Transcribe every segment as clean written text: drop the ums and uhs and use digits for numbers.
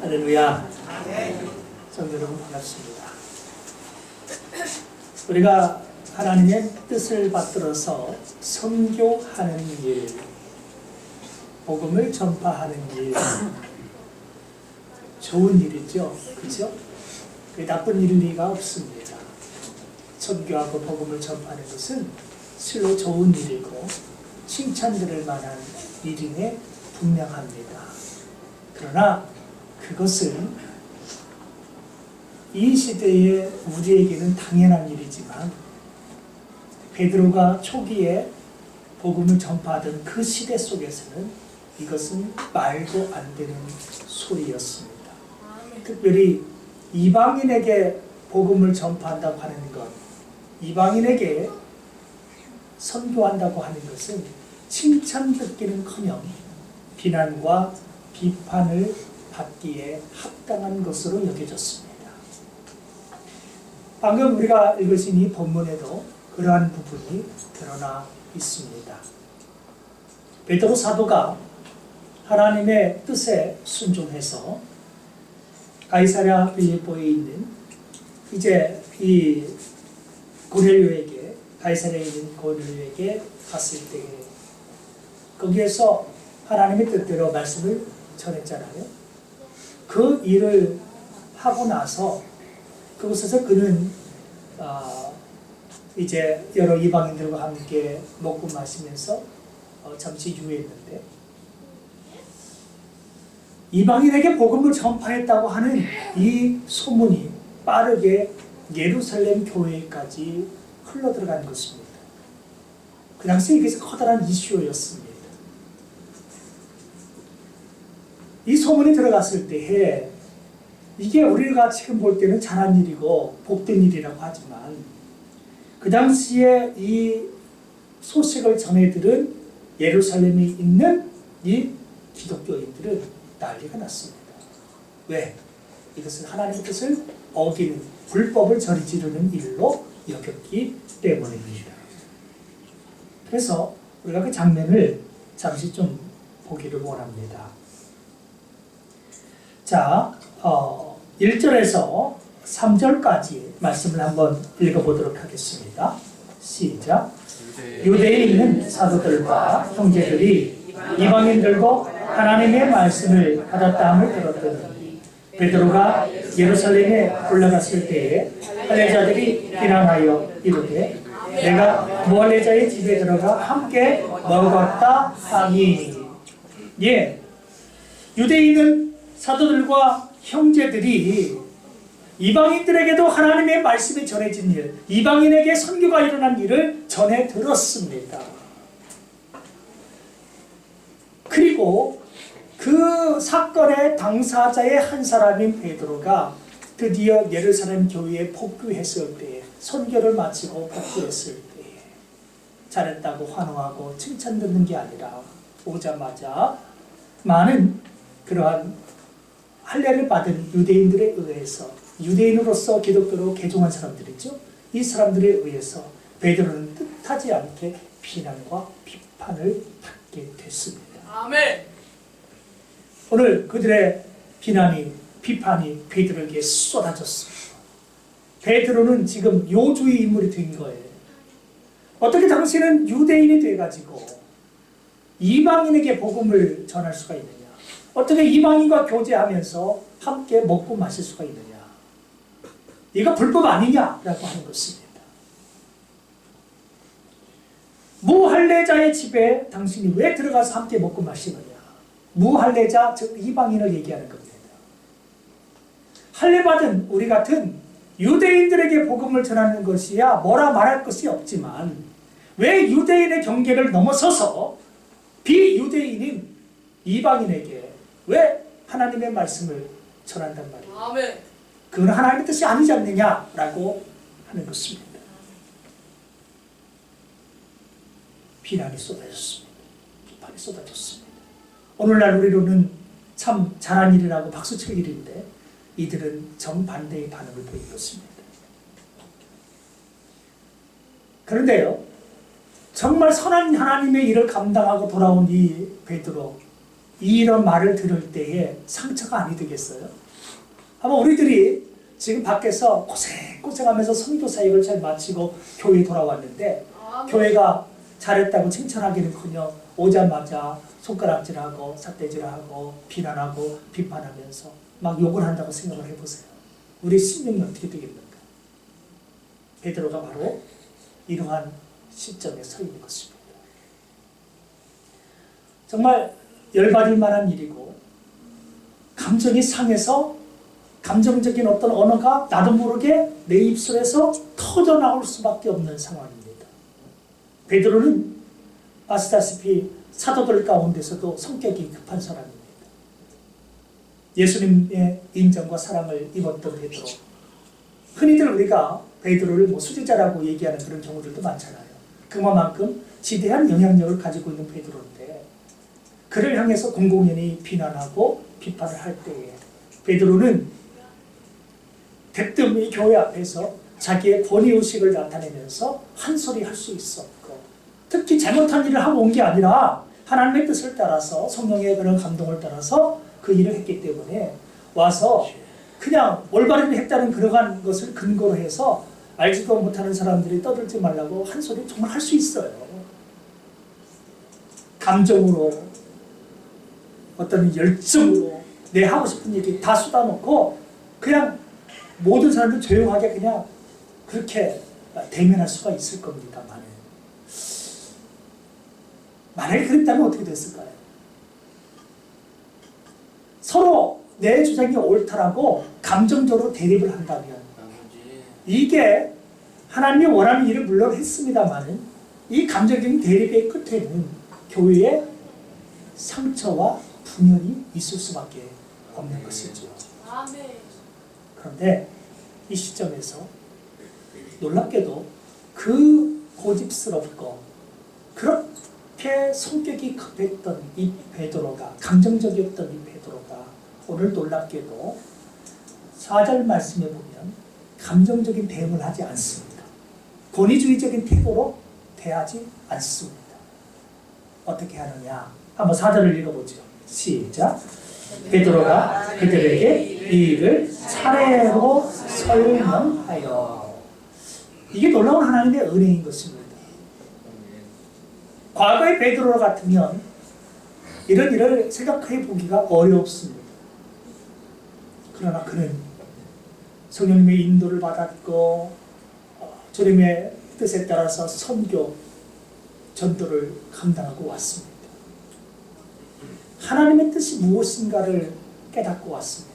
할렐루야. 성도 여러분 반갑습니다. 우리가 하나님의 뜻을 받들어서 선교하는 일, 복음을 전파하는 일, 좋은 일이죠. 그렇죠? 나쁜 일일 리가 없습니다. 선교하고 복음을 전파하는 것은 실로 좋은 일이고 칭찬드릴 만한 일임에 분명합니다. 그러나 그것은 이 시대에 우리에게는 당연한 일이지만 베드로가 초기에 복음을 전파하던 그 시대 속에서는 이것은 말도 안 되는 소리였습니다. 특별히 이방인에게 복음을 전파한다고 하는 것, 이방인에게 선교한다고 하는 것은 칭찬 듣기는커녕 비난과 비판을 받기에 합당한 것으로 여겨졌습니다. 방금 우리가 읽으신 이 본문에도 그러한 부분이 드러나 있습니다. 베드로 사도가 하나님의 뜻에 순종해서 가이사랴 빌립보에 있는 이제 이 고넬료에게 가이사랴에 있는 고넬료에게 갔을 때 거기에서 하나님의 뜻대로 말씀을 전했잖아요. 그 일을 하고 나서 그곳에서 그는 이제 여러 이방인들과 함께 먹고 마시면서 잠시 유했는데 이방인에게 복음을 전파했다고 하는 이 소문이 빠르게 예루살렘 교회까지 흘러들어간 것입니다. 그 당시에 이것이 커다란 이슈였습니다. 이 소문이 들어갔을 때에 이게 우리가 지금 볼 때는 잘한 일이고 복된 일이라고 하지만 그 당시에 이 소식을 전해들은 예루살렘에 있는 이 기독교인들은 난리가 났습니다. 왜? 이것은 하나님의 뜻을 어기는 불법을 저지르는 일로 여겼기 때문입니다. 그래서 우리가 그 장면을 잠시 좀 보기를 원합니다. 자, 1절에서 3절까지 말씀을 한번 읽어보도록 하겠습니다. 시작. 유대에 있는 사도들과 형제들이 이방인들도 하나님의 말씀을 받았다함을 들었더니 베드로가 예루살렘에 올라갔을 때에 할례자들이 비난하여 이르되 내가 무할례자의 집에 들어가 함께 먹었다 하니. 예, 유대에 있는 사도들과 형제들이 이방인들에게도 하나님의 말씀이 전해진 일, 이방인에게 선교가 일어난 일을 전해 들었습니다. 그리고 그 사건의 당사자의 한 사람인 베드로가 드디어 예루살렘 교회에 복귀했을 때에, 선교를 마치고 복귀했을 때에 잘했다고 환호하고 칭찬 듣는 게 아니라 오자마자 많은 그러한 할례를 받은 유대인들에 의해서, 유대인으로서 기독교로 개종한 사람들이죠. 이 사람들에 의해서 베드로는 뜻하지 않게 비난과 비판을 받게 됐습니다. 아멘. 오늘 그들의 비난이, 비판이 베드로에게 쏟아졌습니다. 베드로는 지금 요주의 인물이 된 거예요. 어떻게 당신은 유대인이 돼가지고 이방인에게 복음을 전할 수가 있느냐? 어떻게 이방인과 교제하면서 함께 먹고 마실 수가 있느냐? 이거 불법 아니냐라고 하는 것입니다. 무할례자의 집에 당신이 왜 들어가서 함께 먹고 마시느냐? 무할례자, 즉 이방인을 얘기하는 겁니다. 할례받은 우리 같은 유대인들에게 복음을 전하는 것이야 뭐라 말할 것이 없지만 왜 유대인의 경계를 넘어서서 비유대인인 이방인에게 왜 하나님의 말씀을 전한단 말이에요? 아멘. 그건 하나님의 뜻이 아니지 않느냐라고 하는 것입니다. 비난이 쏟아졌습니다. 비판이 쏟아졌습니다. 오늘날 우리로는 참 잘한 일이라고 박수칠 일인데 이들은 정반대의 반응을 보인 것입니다. 그런데요, 정말 선한 하나님의 일을 감당하고 돌아온 이 베드로, 이런 말을 들을 때에 상처가 아니 되겠어요? 아마 우리들이 지금 밖에서 고생하면서 선교 사역을 잘 마치고 교회에 돌아왔는데 교회가 잘했다고 칭찬하기는커녕 오자마자 손가락질하고 삿대질하고 비난하고 비판하면서 막 욕을 한다고 생각을 해보세요. 우리 심령이 어떻게 되겠는가? 베드로가 바로 이러한 시점에 서 있는 것입니다. 정말 열받을 만한 일이고 감정이 상해서 감정적인 어떤 언어가 나도 모르게 내 입술에서 터져나올 수밖에 없는 상황입니다. 베드로는 아시다시피 사도들 가운데서도 성격이 급한 사람입니다. 예수님의 인정과 사랑을 입었던 베드로. 흔히들 우리가 베드로를 수제자라고 얘기하는 그런 경우들도 많잖아요. 그만큼 지대한 영향력을 가지고 있는 베드로인데 그를 향해서 공공연히 비난하고 비판을 할 때에 베드로는 대뜸 이 교회 앞에서 자기의 권위의식을 나타내면서 한 소리 할 수 있었고 특히 잘못한 일을 하고 온 게 아니라 하나님의 뜻을 따라서 성령의 그런 감동을 따라서 그 일을 했기 때문에 와서 그냥 올바른 일을 했다는 그러한 것을 근거로 해서 알지도 못하는 사람들이 떠들지 말라고 한 소리 정말 할 수 있어요. 감정으로 어떤 열정으로 내 하고 싶은 얘기 다 쏟아놓고 그냥 모든 사람들 조용하게 그냥 그렇게 대면할 수가 있을 겁니다만 만약에 그랬다면 어떻게 됐을까요? 서로 내 주장이 옳다라고 감정적으로 대립을 한다면 이게 하나님이 원하는 일을 물론 했습니다만 이 감정적인 대립의 끝에는 교회에 상처와 분열이 있을 수밖에 없는 것이죠. 그런데 이 시점에서 놀랍게도 그 고집스럽고 그렇게 성격이 급했던 이 베드로가 감정적이었던 이 베드로가 오늘 놀랍게도 4절 말씀에 보면 감정적인 대응을 하지 않습니다. 권위주의적인 태도로 대하지 않습니다. 어떻게 하느냐? 한번 4절을 읽어보죠. 시작. 베드로가 그들에게 이 일을 차례로 설명하여. 이게 놀라운 하나님의 은혜인 것입니다. 과거의 베드로 같으면 이런 일을 생각해 보기가 어렵습니다. 그러나 그는 성령님의 인도를 받았고 주님의 뜻에 따라서 선교 전도를 감당하고 왔습니다. 하나님의 뜻이 무엇인가를 깨닫고 왔습니다.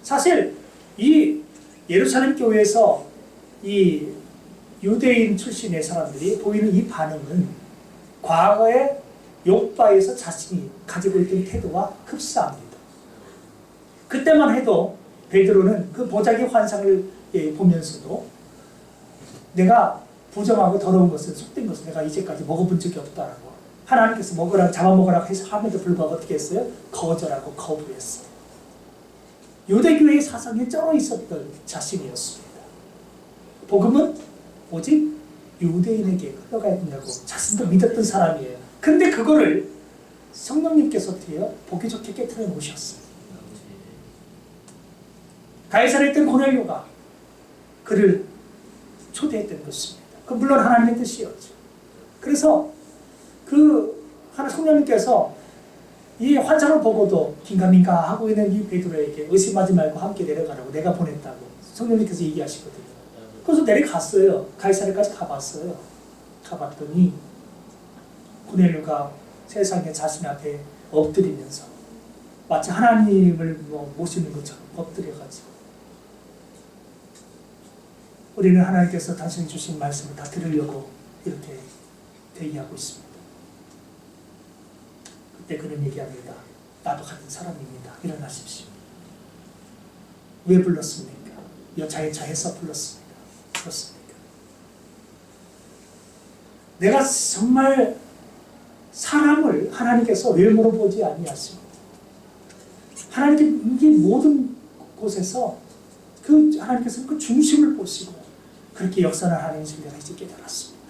사실 이 예루살렘 교회에서 이 유대인 출신의 사람들이 보이는 이 반응은 과거의 욥바에서 자신이 가지고 있던 태도와 흡사합니다. 그때만 해도 베드로는 그 보자기 환상을 보면서도 내가 부정하고 더러운 것은 속된 것을 내가 이제까지 먹어본 적이 없다라고 하나님께서 먹으라 잡아먹으라 해서 함에도 불구하고 어떻게 했어요? 거절하고 거부했어요. 유대교회의 사상에 쩔어 있었던 자신이었습니다. 복음은 오직 유대인에게 흘러가야 된다고 자신도 믿었던 사람이에요. 근데 그거를 성령님께서 어떻게 해요? 보기 좋게 깨트려 놓으셨어요. 가이사랴에 있던 고넬료가 그를 초대했던 것입니다. 그 물론 하나님의 뜻이었죠. 그래서 그 하나 성령님께서 이 환상을 보고도 긴가민가 하고 있는 이 베드로에게 의심하지 말고 함께 내려가라고 내가 보냈다고 성령님께서 얘기하시거든요. 그래서 내려갔어요. 가이사랴까지 가봤어요. 가봤더니 고넬료가 세상에 자신 앞에 엎드리면서 마치 하나님을 모시는 것처럼 엎드려가지고 우리는 하나님께서 당신이 주신 말씀을 다 들으려고 이렇게 대기하고 있습니다. 그때 그는 얘기합니다. 나도 같은 사람입니다. 일어나십시오. 왜 불렀습니까? 여차에 차해서 불렀습니다. 그렇습니까? 내가 정말 사람을 하나님께서 외모로 보지 아니하십니다. 하나님께 모든 곳에서 그 하나님께서 그 중심을 보시고 그렇게 역사를 하나님의 내가 이제 깨달았습니다.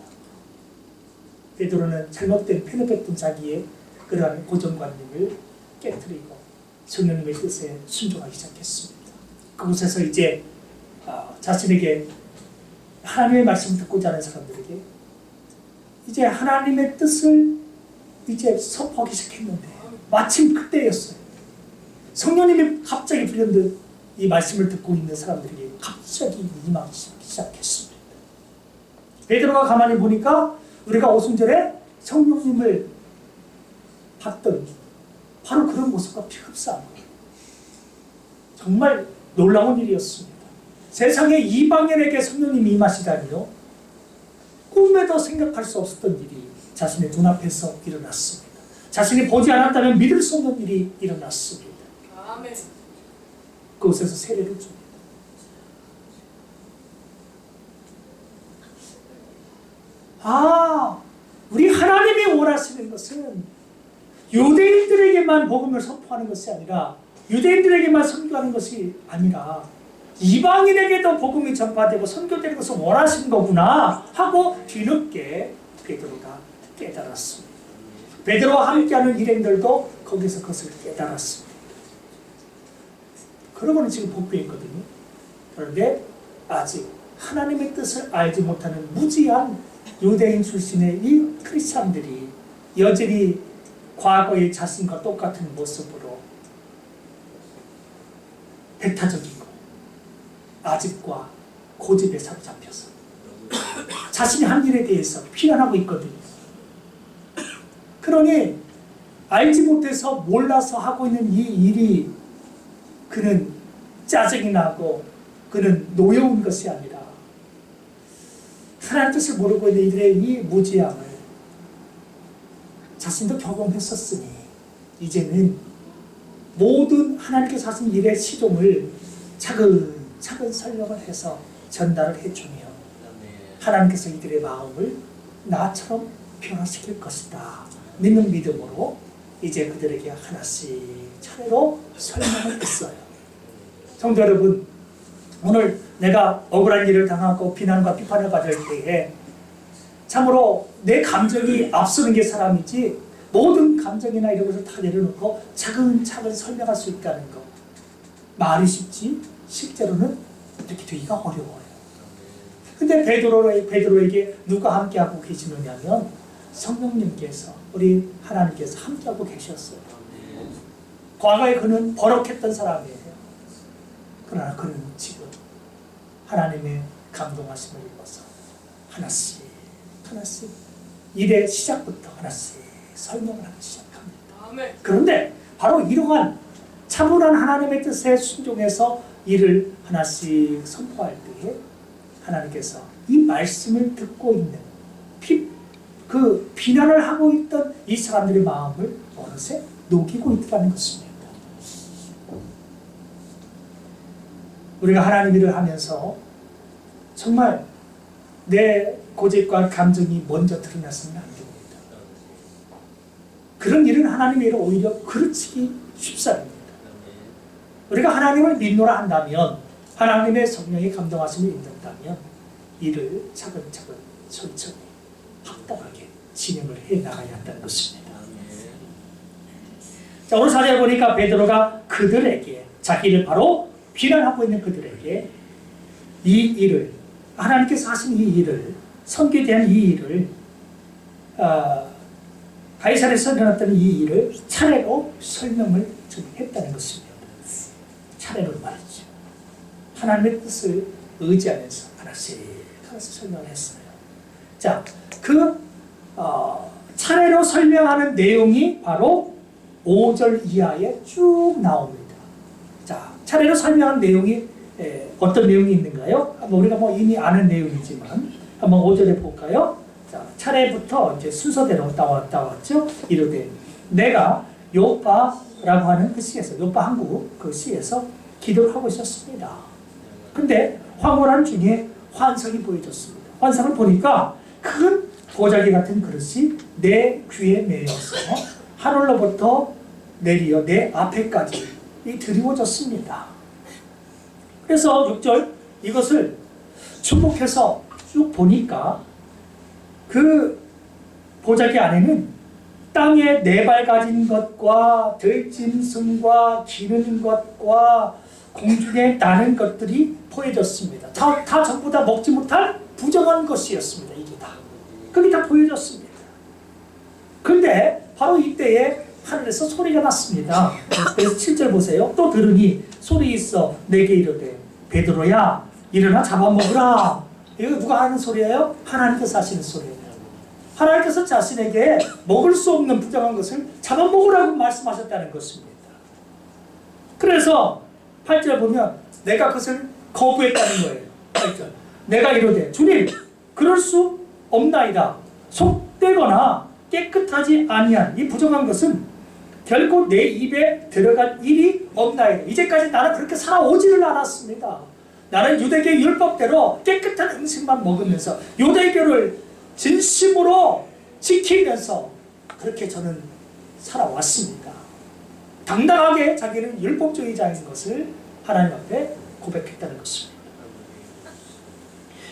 베드로는 잘못된 편협했던 자기의 그러한 고정관념을 깨뜨리고 성령님의 뜻에 순종하기 시작했습니다. 그곳에서 이제 자신에게 하나님의 말씀을 듣고자 하는 사람들에게 이제 하나님의 뜻을 이제 선포하기 시작했는데 마침 그때였어요. 성령님이 갑자기 불현듯 이 말씀을 듣고 있는 사람들에게 갑자기 임하기 시작했습니다. 베드로가 가만히 보니까 우리가 오순절에 성령님을 봤던 바로 그런 모습과 비흡사한 거예요. 정말 놀라운 일이었습니다. 세상에 이방인에게 성령님이 임하시다니요, 꿈에도 생각할 수 없었던 일이 자신의 눈앞에서 일어났습니다. 자신이 보지 않았다면 믿을 수 없는 일이 일어났습니다. 아멘. 그곳에서 세례를 줍니다. 우리 하나님이 원하시는 것은 유대인들에게만 복음을 선포하는 것이 아니라, 유대인들에게만 선교하는 것이 아니라 이방인에게도 복음이 전파되고 선교되는 것을 원하시는 거구나 하고 뒤늦게 베드로가 깨달았습니다. 베드로와 함께하는 일행들도 거기서 그것을 깨달았습니다. 그러고는 지금 복부에 있거든요. 그런데 아직 하나님의 뜻을 알지 못하는 무지한 유대인 출신의 이 크리스찬들이 여전히 과거의 자신과 똑같은 모습으로 배타적이고 아집과 고집에 사로잡혀서 자신이 한 일에 대해서 비난하고 있거든요. 그러니 알지 못해서 몰라서 하고 있는 이 일이 그는 짜증이 나고 그는 노여운 것이 아니라 하나님 뜻을 모르고 있는 이들의 이 무지함을 자신도 경험했었으니 이제는 모든 하나님께서 하신 일의 시종을 차근차근 설명을 해서 전달을 해주며 하나님께서 이들의 마음을 나처럼 변화시킬 것이다 믿는 믿음으로 이제 그들에게 하나씩 차례로 설명을 했어요. 성도 여러분, 오늘 내가 억울한 일을 당하고 비난과 비판을 받을 때에 참으로 내 감정이 앞서는 게 사람이지 모든 감정이나 이런 것을 다 내려놓고 차근차근 설명할 수 있다는 것, 말이 쉽지 실제로는 이렇게 되기가 어려워요. 근데 베드로에게 누가 함께하고 계시느냐면 성령님께서, 우리 하나님께서 함께하고 계셨어요. 과거에 그는 버럭했던 사람이에요. 그러나 그는 지금 하나님의 감동하심을 입어서 하나씩 일의 시작부터 하나씩 설명을 하기 시작합니다. 그런데 바로 이러한 차분한 하나님의 뜻에 순종해서 일을 하나씩 선포할 때에 하나님께서 이 말씀을 듣고 있는 그 비난을 하고 있던 이 사람들의 마음을 어느새 녹이고 있다는 것입니다. 우리가 하나님 일을 하면서 정말 내 고집과 감정이 먼저 드러났으면 안 됩니다. 그런 일은 하나님의 일을 오히려 그르치기 쉽사입니다. 우리가 하나님을 믿노라 한다면, 하나님의 성령의 감동하심을 믿는다면 일을 차근차근 천천히 확실하게 진행을 해나가야 한다는 것입니다. 자, 오늘 사절에 보니까 베드로가 그들에게, 자기를 바로 비난하고 있는 그들에게 이 일을, 하나님께서 하신 이 일을, 선교에 대한 이 일을, 가이사랴에서 일어났던 이 일을 차례로 설명을 좀 했다는 것입니다. 차례로 말이죠. 하나님의 뜻을 의지하면서 하나씩 설명을 했어요. 자, 그 차례로 설명하는 내용이 바로 5절 이하에 쭉 나옵니다. 자, 차례로 설명한 내용이 어떤 내용이 있는가요? 우리가 이미 아는 내용이지만 한번 5절에 볼까요? 자, 차례부터 이제 순서대로 나왔죠. 이르되 내가 요빠라고 하는 그 시에서, 요빠 항구 그 시에서 기도를 하고 있었습니다. 근데 황홀한 중에 환상이 보여졌습니다. 환상을 보니까 큰 보자기 같은 그릇이 내 귀에 매여서 하늘로부터 내리어 내 앞에까지 드리워졌습니다. 그래서 6절 이것을 주목해서 쭉 보니까 그 보자기 안에는 땅에 네 발 가진 것과 들짐승과 기는 것과 공중에 나는 것들이 보여졌습니다. 다 전부 다 먹지 못할 부정한 것이었습니다. 이게 다. 그게 다 보여졌습니다. 근데 바로 이때에 하늘에서 소리가 났습니다. 그래서 7절 보세요. 또 들으니 소리 있어 내게 이르되 베드로야 일어나 잡아먹으라. 이거 누가 하는 소리예요? 하나님께서 하시는 소리예요. 하나님께서 자신에게 먹을 수 없는 부정한 것을 잡아먹으라고 말씀하셨다는 것입니다. 그래서 8절 보면 내가 그것을 거부했다는 거예요. 8절. 내가 이르되 주님 그럴 수 없나이다. 속되거나 깨끗하지 아니한 이 부정한 것은 결코 내 입에 들어갈 일이 없나이다. 이제까지 나는 그렇게 살아오지를 않았습니다. 나는 유대계 율법대로 깨끗한 음식만 먹으면서 유대교를 진심으로 지키면서 그렇게 저는 살아왔습니다. 당당하게 자기는 율법주의자인 것을 하나님 앞에 고백했다는 것입니다.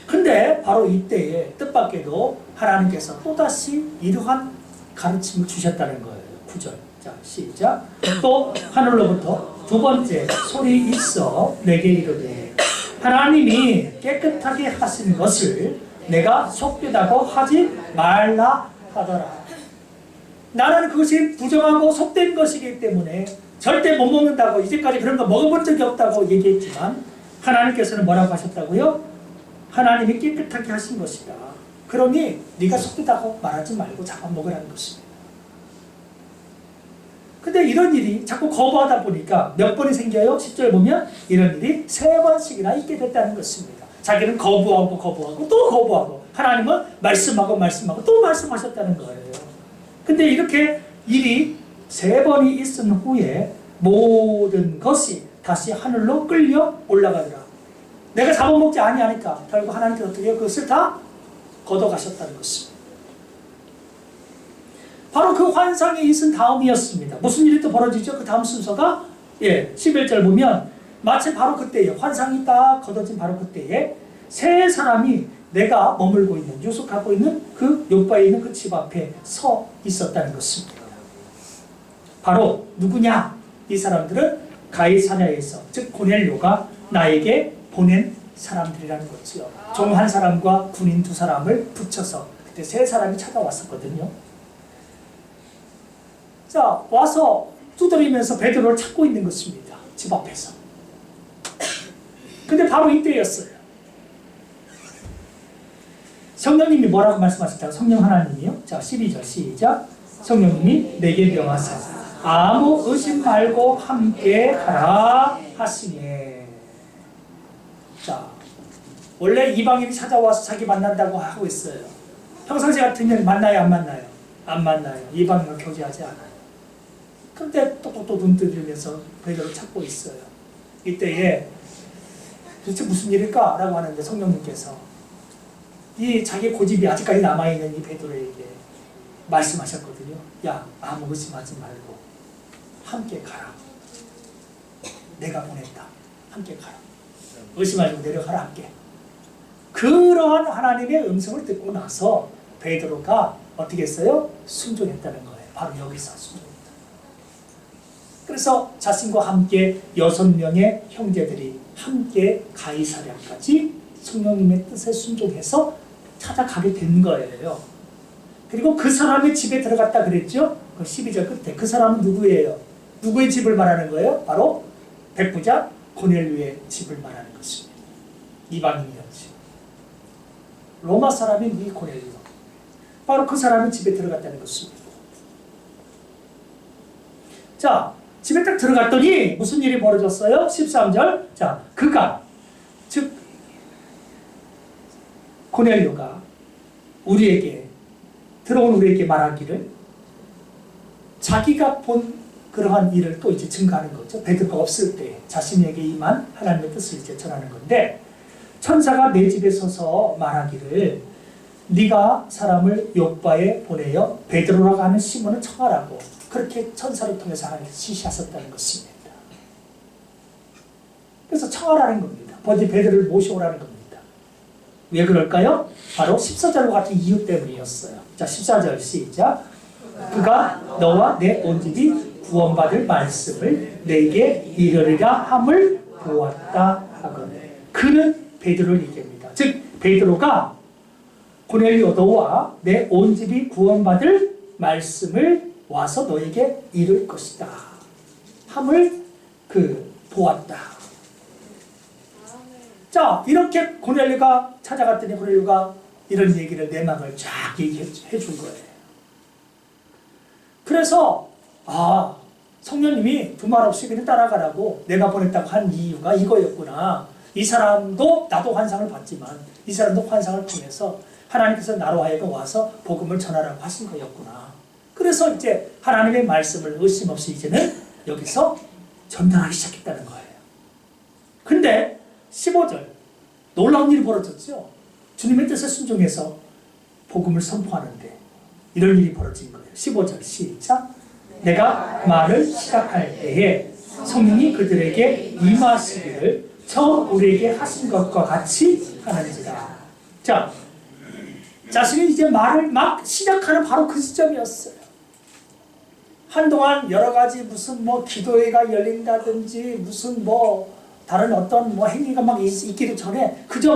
근데 바로 이때에 뜻밖에도 하나님께서 또다시 이러한 가르침을 주셨다는 거예요. 9절. 자, 시작. 또 하늘로부터 두 번째 소리 있어 내게 이르되 하나님이 깨끗하게 하신 것을 내가 속되다고 하지 말라 하더라. 나는 그것이 부정하고 속된 것이기 때문에 절대 못 먹는다고 이제까지 그런 거 먹어본 적이 없다고 얘기했지만 하나님께서는 뭐라고 하셨다고요? 하나님이 깨끗하게 하신 것이다. 그러니 네가 속되다고 말하지 말고 잡아먹으라는 것입니다. 근데 이런 일이 자꾸 거부하다 보니까 몇 번이 생겨요? 10절 보면 이런 일이 3번씩이나 있게 됐다는 것입니다. 자기는 거부하고 또 거부하고 하나님은 말씀하고 또 말씀하셨다는 거예요. 근데 이렇게 일이 3번이 있은 후에 모든 것이 다시 하늘로 끌려 올라가더라. 내가 잡아먹지 아니하니까 결국 하나님께서 어떻게 그것을 다 걷어가셨다는 것입니다. 바로 그 환상이 있은 다음이었습니다. 무슨 일이 또 벌어지죠? 그 다음 순서가 11절 보면 마치 바로 그때에 환상이 딱 걷어진 바로 그때에 세 사람이 내가 머물고 있는 유숙하고 있는 그 욥바에 있는 그 집 앞에 서 있었다는 것입니다. 바로 누구냐? 이 사람들은 가이사랴에서 즉 고넬료가 나에게 보낸 사람들이라는 거죠. 종 한 사람과 군인 2사람을 붙여서 그때 3사람이 찾아왔었거든요. 자, 와서 두드리면서 베드로를 찾고 있는 것입니다. 집 앞에서. 근데 바로 이때였어요. 성령님이 뭐라고 말씀하셨다고? 성령 하나님이요. 자, 12절 시작. 성령님이 내게 명하사 아무 의심 말고 함께 가라 하시네. 자, 원래 이방인이 찾아와서 자기 만난다고 하고 있어요. 평상시 같으면 만나요, 안 만나요? 안 만나요. 이방인과 교제하지 않아요. 근데 똑똑똑 눈 뜨들면서 베드로를 찾고 있어요. 이때에 도대체 무슨 일일까? 라고 하는데 성령님께서 이 자기 고집이 아직까지 남아있는 이 베드로에게 말씀하셨거든요. 야, 아무 의심하지 말고 함께 가라. 내가 보냈다. 함께 가라. 의심하지 말고 내려가라 함께. 그러한 하나님의 음성을 듣고 나서 베드로가 어떻게 했어요? 순종했다는 거예요. 바로 여기서 순종했다. 그래서 자신과 함께 6명의 형제들이 함께 가이사랴까지 성령님의 뜻에 순종해서 찾아가게 된 거예요. 그리고 그 사람의 집에 들어갔다 그랬죠? 그 12절 끝에 그 사람은 누구예요? 누구의 집을 말하는 거예요? 바로 백부자 고넬료의 집을 말하는 것입니다. 이방인이었죠. 로마 사람인 이 고넬료. 바로 그 사람이 집에 들어갔다는 것입니다. 자, 집에 딱 들어갔더니 무슨 일이 벌어졌어요? 13절. 자, 그가 즉 고넬료가 들어온 우리에게 말하기를 자기가 본 그러한 일을 또 이제 증거하는 거죠. 베드로가 없을 때 자신에게 임한 하나님의 뜻을 이제 전하는 건데 천사가 내 집에 서서 말하기를 네가 사람을 욥바에 보내어 베드로라고 하는 시몬을 청하라고 그렇게 천사를 통해서 하나님께서 지시하셨다는 것입니다. 그래서 청하라는 겁니다. 어디 베드로를 모셔오라는 겁니다. 왜 그럴까요? 바로 14절과 같은 이유 때문이었어요. 자, 14절 시작. 그가 너와 내 온 집이 구원받을 말씀을 내게 이르리라 함을 보았다 하거늘. 그는 베드로를 얘기합니다. 즉 베드로가 고넬료 너와 내 온 집이 구원받을 말씀을 와서 너에게 이룰 것이다 함을 보았다. 자, 이렇게 고넬료가 찾아갔더니 고넬료가 이런 얘기를 내막을 쫙 얘기해 준 거예요. 그래서 성령님이 두말 없이 그냥 따라가라고 내가 보냈다고 한 이유가 이거였구나. 이 사람도 나도 환상을 봤지만 이 사람도 환상을 통해서 하나님께서 나로 하여금 와서 복음을 전하라고 하신 거였구나. 그래서 이제 하나님의 말씀을 의심 없이 이제는 여기서 전달하기 시작했다는 거예요. 근데 15절 놀라운 일이 벌어졌죠. 주님의 뜻에 순종해서 복음을 선포하는데 이런 일이 벌어진 거예요. 15절 시작. 내가 말을 시작할 때에 성령이 그들에게 임하시기를 처음 우리에게 하신 것과 같이 하는지라. 자, 자신이 이제 말을 막 시작하는 바로 그 시점이었어요. 한동안 여러 가지 무슨 기도회가 열린다든지 무슨 다른 어떤 행위가 막 있기도 전에 그저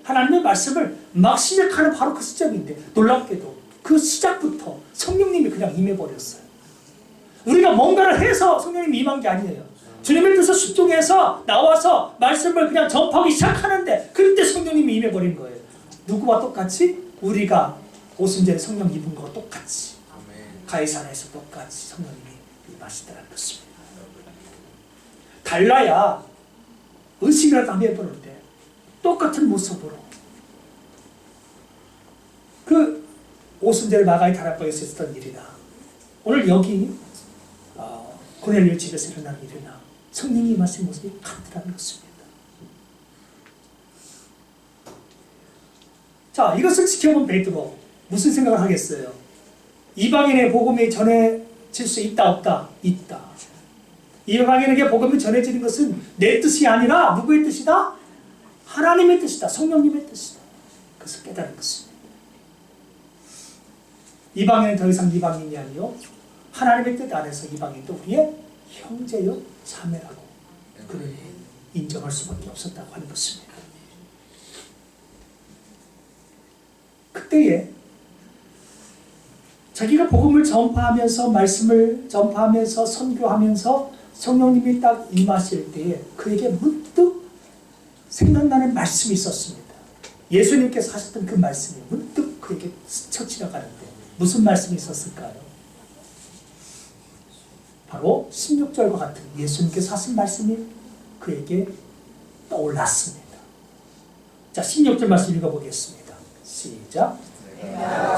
하나님의 말씀을 막 시작하는 바로 그 시점인데 놀랍게도 그 시작부터 성령님이 그냥 임해버렸어요. 우리가 뭔가를 해서 성령님이 임한 게 아니에요. 주님의 뜻을 순종해서 나와서 말씀을 그냥 접하기 시작하는데 그때 성령님이 임해버린 거예요. 누구와 똑같이? 우리가 오순절에 성령 입은 거와 똑같이 가이사랴에서 똑같이 성령님이 임하시더라는 것입니다. 달라야 의심이라도 한번 해보는데 똑같은 모습으로 그 오순절 마가의 다락방에서 있었던 일이나 오늘 여기 고넬료 집에서 일어난 일이나 성령이 임하신 모습이 같더라는 것입니다. 자, 이것을 지켜본 베드로 무슨 생각을 하겠어요? 이방인의 복음이 전해질 수 있다 없다? 있다. 이방인에게 복음이 전해지는 것은 내 뜻이 아니라 누구의 뜻이다? 하나님의 뜻이다. 성령님의 뜻이다. 그것을 깨달은 것입니다. 이방인은 더 이상 이방인이 아니요 하나님의 뜻 안에서 이방인도 우리의 형제요 자매라고 그를 인정할 수밖에 없었다고 하는 것입니다. 그때에 자기가 복음을 전파하면서 말씀을 전파하면서 선교하면서 성령님이 딱 임하실 때에 그에게 문득 생각나는 말씀이 있었습니다. 예수님께서 하셨던 그 말씀이 문득 그에게 스쳐 지나가는데 무슨 말씀이 있었을까요? 바로 16절과 같은 예수님께서 하신 말씀이 그에게 떠올랐습니다. 자, 16절 말씀 읽어보겠습니다. 시작.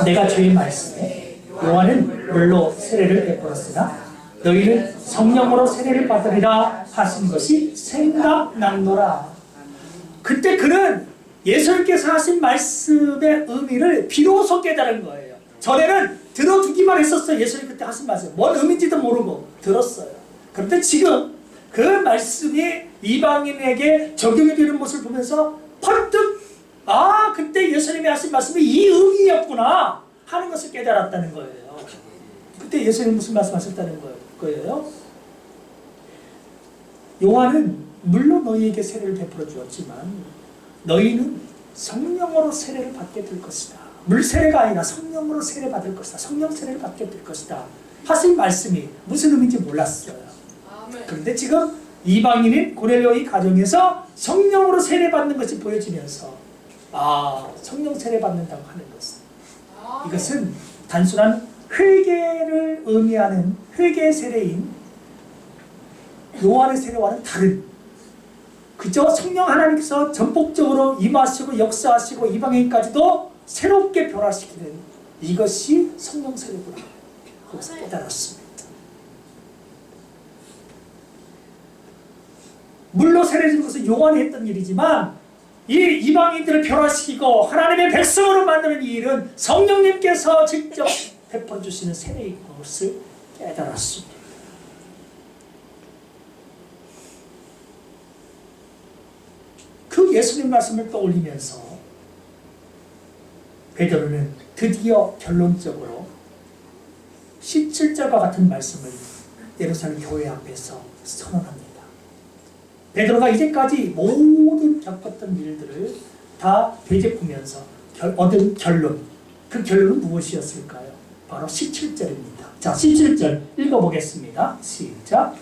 내가 주의 말씀에 요한은 물로 세례를 베풀었으나 너희는 성령으로 세례를 받으리라 하신 것이 생각났노라. 그때 그는 예수님께서 하신 말씀의 의미를 비로소 깨달은 거예요. 전에는 들어주기만 했었어요. 예수님 그때 하신 말씀 뭔 의미인지도 모르고 들었어요. 그런데 지금 그 말씀이 이방인에게 적용이 되는 모습을 보면서 퍼뜩 그때 예수님이 하신 말씀이 이 의미였구나 하는 것을 깨달았다는 거예요. 그때 예수님이 무슨 말씀하셨다는 거예요? 요한은 물론 너희에게 세례를 베풀어 주었지만 너희는 성령으로 세례를 받게 될 것이다. 물 세례가 아니라 성령으로 세례 받을 것이다. 성령 세례를 받게 될 것이다. 하신 말씀이 무슨 의미인지 몰랐어요. 그런데 지금 이방인인 고넬료의 가정에서 성령으로 세례 받는 것이 보여지면서 성령 세례 받는다고 하는 것은 이것은 단순한 회개를 의미하는 회개 세례인 요한의 세례와는 다른 그저 성령 하나님께서 전폭적으로 임하시고 역사하시고 이방인까지도 새롭게 변화시키는 이것이 성령 세례구나. 그것을 깨달았습니다. 물로 세례 주는 것은 요한이 했던 일이지만 이 이방인들을 변화시키고 하나님의 백성으로 만드는 이 일은 성령님께서 직접 베풀어 주시는 세례인 것을 깨달았습니다. 그 예수님 말씀을 떠올리면서 베드로는 드디어 결론적으로 17절과 같은 말씀을 예루살렘 교회 앞에서 선언합니다. 베드로가 이제까지 모든 겪었던 일들을 다 되짚으면서 얻은 결론, 그 결론은 무엇이었을까요? 바로 17절입니다. 자, 17절 읽어보겠습니다. 시작.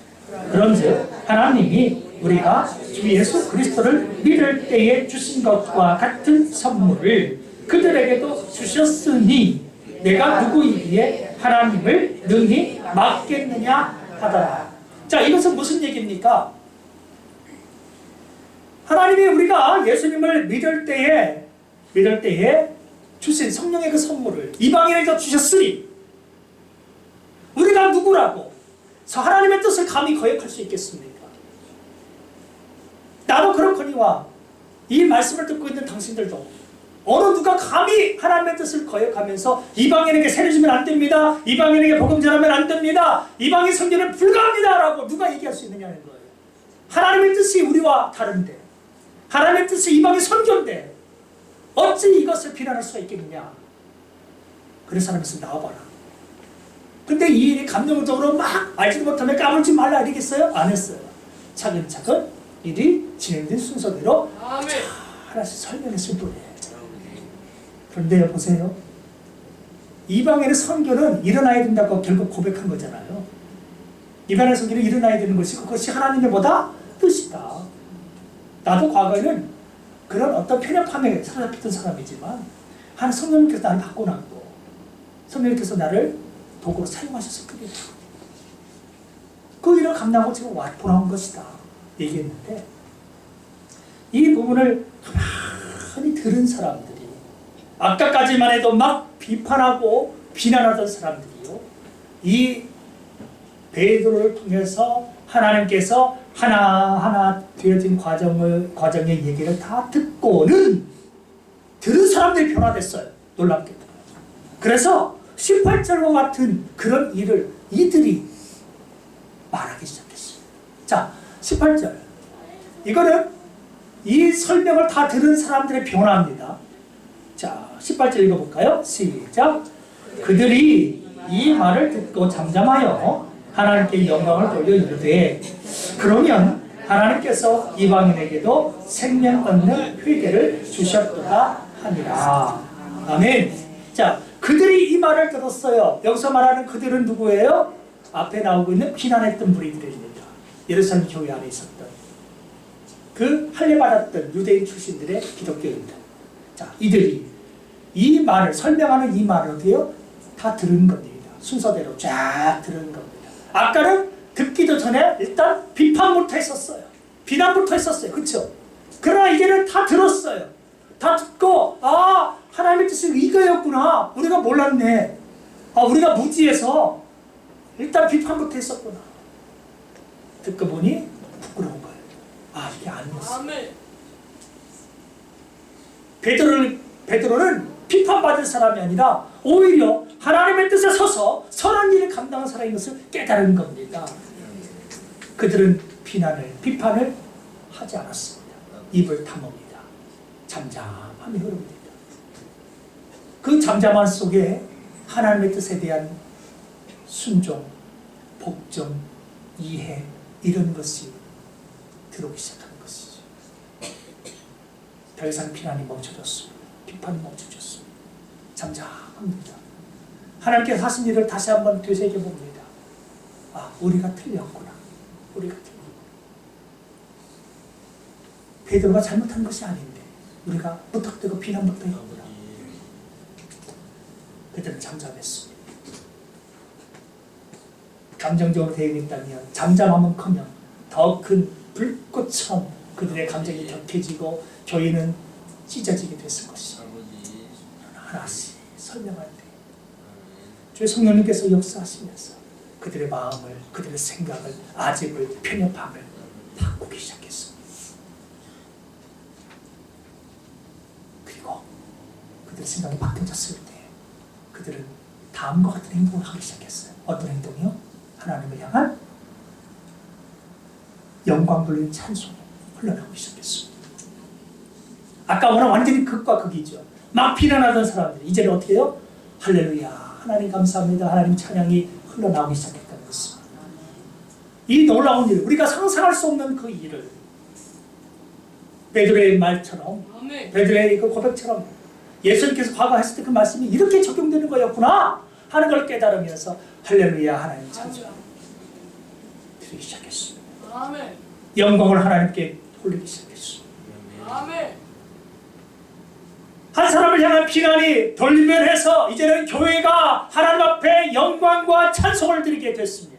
그런즉 하나님이 우리가 주 예수 그리스도를 믿을 때에 주신 것과 같은 선물을 그들에게도 주셨으니 내가 누구이기에 하나님을 능히 막겠느냐 하더라. 자, 이것은 무슨 얘기입니까? 하나님이 우리가 예수님을 믿을 때에 주신 성령의 그 선물을 이방인에게 주셨으니 우리가 누구라고 하나님의 뜻을 감히 거역할 수 있겠습니까? 나도 그렇거니와 이 말씀을 듣고 있는 당신들도 어느 누가 감히 하나님의 뜻을 거역하면서 이방인에게 세례 주면 안 됩니다, 이방인에게 복음 전하면 안 됩니다, 이방인 선교는 불가합니다 라고 누가 얘기할 수 있느냐는 거예요. 하나님의 뜻이 우리와 다른데, 하나님의 뜻이 이방인 선교인데 어찌 이것을 비난할 수가 있겠느냐. 그래서 하나님께서 나와봐라. 근데 이 일이 감정적으로 막 알지도 못하면 까불지 말라 이러겠어요? 안 했어요. 차근차근 일이 진행된 순서대로 하나씩 설명했을 뿐이에요. 그런데 보세요. 이방인의 선교는 일어나야 된다고 결국 고백한 거잖아요. 이방인의 선교는 일어나야 되는 것이고 그것이 하나님의 뭐다? 뜻이다. 나도 과거에는 그런 어떤 편협함에 사로잡혔던 사람이지만 한 성령님께서 나를 바꿔놨고 성령님께서 나를 도구로 사용하셨을 뿐이다. 그 일을 감당하고 지금 돌아온 것이다 얘기했는데, 이 부분을 가만히 들은 사람들이 아까까지만 해도 막 비판하고 비난하던 사람들이요, 이 베드로를 통해서 하나님께서 하나하나 되어진 과정의 얘기를 다 듣고는 들은 사람들이 변화됐어요. 놀랍게도. 그래서 18절과 같은 그런 일을 이들이 말하기 시작했어요. 자, 18절. 이거는 이 설명을 다 들은 사람들의 변화입니다. 자, 18절 읽어볼까요? 시작. 그들이 이 말을 듣고 잠잠하여 하나님께 영광을 돌려 이르되 그러면 하나님께서 이방인에게도 생명 얻는 회개를 주셨도다 하니라. 아멘. 자, 그들이 이 말을 들었어요. 여기서 말하는 그들은 누구예요? 앞에 나오고 있는 비난했던 무리들입니다. 예루살렘 교회 안에 있었던 그 할례받았던 유대인 출신들의 기독교인들. 자, 이들이 이 말을 설명하는 이 말을 어디요? 다 들은 겁니다. 순서대로 쫙 들은 겁니다. 아까는 듣기도 전에 일단 비판부터 했었어요. 비난부터 했었어요. 그렇죠? 그러나 이제는 다 들었어요. 다 듣고 하나님의 뜻이 이거였구나. 우리가 몰랐네. 우리가 무지해서 일단 비판부터 했었구나. 듣고 보니 부끄러운 거예요. 이게 아니었어. 베드로는 비판받을 사람이 아니라 오히려 하나님의 뜻에 서서 선한 일을 감당한 사람인 것을 깨달은 겁니다. 그들은 비판을 하지 않았습니다. 입을 다뭅니다. 잠잠함이 흐릅니다. 그 잠잠함 속에 하나님의 뜻에 대한 순종, 복종, 이해 이런 것이 들어오기 시작하는 것이죠. 더 이상 비난이 멈춰졌습니다. 비판이 멈춰졌습니다. 잠잠합니다. 하나님께서 하신 일을 다시 한번 되새겨봅니다. 우리가 틀렸구나. 우리가 틀렸구나. 베드로가 잘못한 것이 아닌데 우리가 무턱대고 비난부터 했구나. 그들은 잠잠했습니다. 감정적으로 대응했다면 잠잠함은커녕 더 큰 불꽃처럼 그들의 감정이 격해지고 교회는 찢어지게 됐을 것이죠. 하나씩 설명할 때 주의 성령님께서 역사하시면서 그들의 마음을, 그들의 생각을, 아집을, 편협함을 바꾸기 시작했습니다. 그리고 그들의 생각이 바뀌어졌을 때 그들은 다음과 같은 행동을 하기 시작했어요. 어떤 행동이요? 하나님을 향한 영광 돌리는 찬송이 흘러나오기 시작했습니다. 아까는 완전히 극과 극이죠. 막 비난하던 사람들이 이제는 어떻게 해요? 할렐루야, 하나님 감사합니다, 하나님 찬양이 흘러나오기 시작했다는 것입니다. 이 놀라운 일, 우리가 상상할 수 없는 그 일을 베드로의 말처럼, 베드로의 그 고백처럼 예수님께서 과거 했을 때 그 말씀이 이렇게 적용되는 거였구나 하는 걸 깨달으면서 할렐루야 하나님 찬송 드리기 시작했습니다. 영광을 하나님께 돌리기 시작했습니다. 한 사람을 향한 비난이 돌면해서 이제는 교회가 하나님 앞에 영광과 찬송을 드리게 됐습니다.